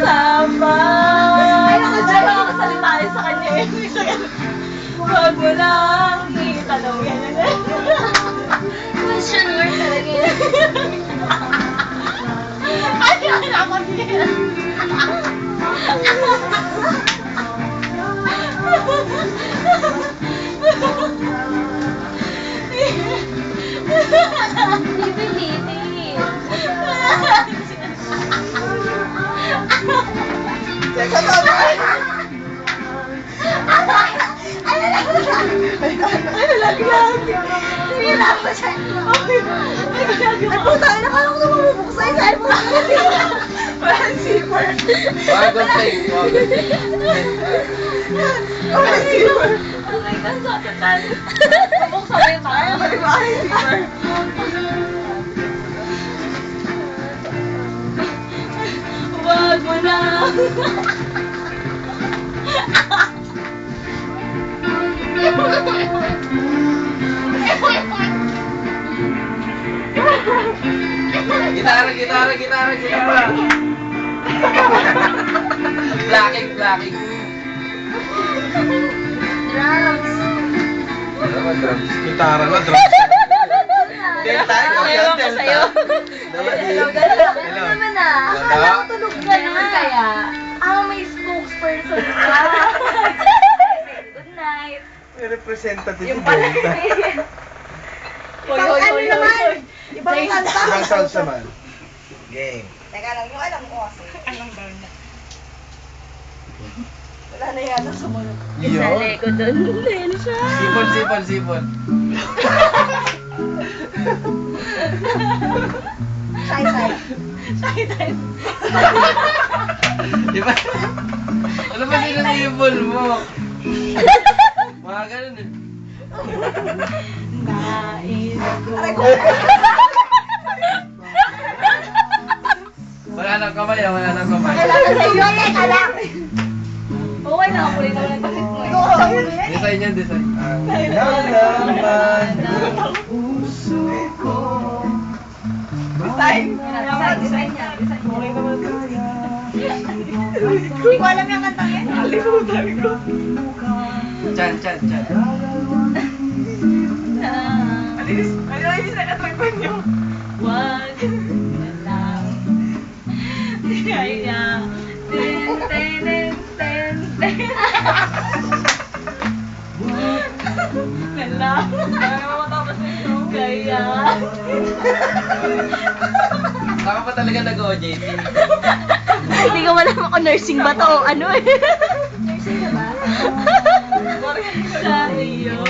Sabay. Ay, nakasalitain sa kanya eh. Huwag mo lang itanong yan. Question mark talaga yan. Ay, naman yan. Pipilitin. Teka, sabay. Ay, nalaglag. Sinila ko siya. Ay, puta, nakala ko na mamubuksa yung cellphone. Walang zipper. Wagon thing. Walang zipper. Okay, kasotatan. Bubuksan mo yung Ay, mga. walang zipper. Huwag mo na. Gitara. Blacking. Drums. Gitara na, drums. Delta, Ewan ko sa'yo. Hello. Ano naman ah? Akala ko tulog ka Ano na. kaya? May spokesperson ka. Good night. May representative Yung pala. Hoy, Ibang hoy, ano hoy, naman. hoy. Ibang kanta. Ibang sounds naman. Game. Teka lang, yung alam ko kasi. Anong daw na? Wala na yata sa mga. Isali ko dun. Dahil siya. Sipon. Say. Di ba? Ano ba sinasipon mo? Mga ganun eh. Nais ko. Aray ko. Wala nang kamay. Kailangan sa iyo, teka lang. Okay, nakakulit naman ang takit mo eh. Ito ko yun eh. Design yan. Ang nalaman ng puso ko. Design. Design niya. Okay naman to. Hindi ko alam yung kantang yan. Alimutan ko. Chan. Alis. Ano yung nakatragpan nyo? Wag na lang. Kaya. Ten. Wala. Para matapos na ito. Kaya. Saka pa talaga nag-OJT. Hindi ko alam ako nursing ba to o ano eh. Nursing na ba? Sa iyo.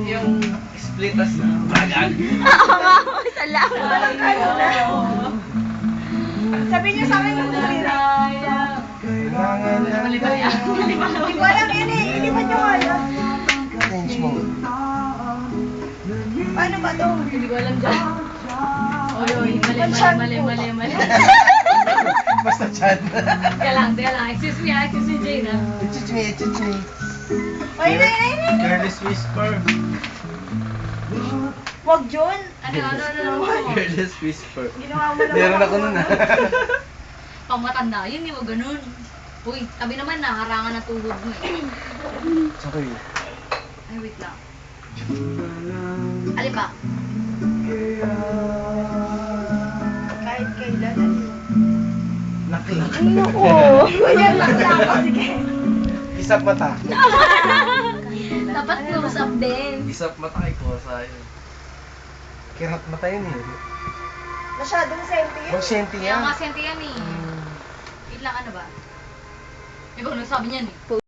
Yung split as bagag. Oo nga, isa lang. Sabi niyo sa akin yung hindi ko alam yun eh. Hindi ba nyo alam? Change mode. Paano ba to? Hindi ko alam dyan. Oy, mali. Basta chan. Teka lang. Excuse me, Jane ah. Teach me. Oy, nay. Careless whisper. Wag John. Ano? Careless whisper. Ginawa mo lang. Meron ako nun ah. Pang matanda, yun, hindi mo ganun. Uy, tabi naman, nakarangan na tuhod mo eh. Sorry. Ay, wait lang. Alin ba? Kahit kailan. Naklak. Naku. Yan lang. Sige. Isap mata. Dapat close up din. Isap mata kay Kosa yun. Kirat mata yun eh. Masyadong senti yun. Magsenti Kaya yan. nga senti yan eh. Wait lang, ano ba? Ikaw, nagsabi niyan eh.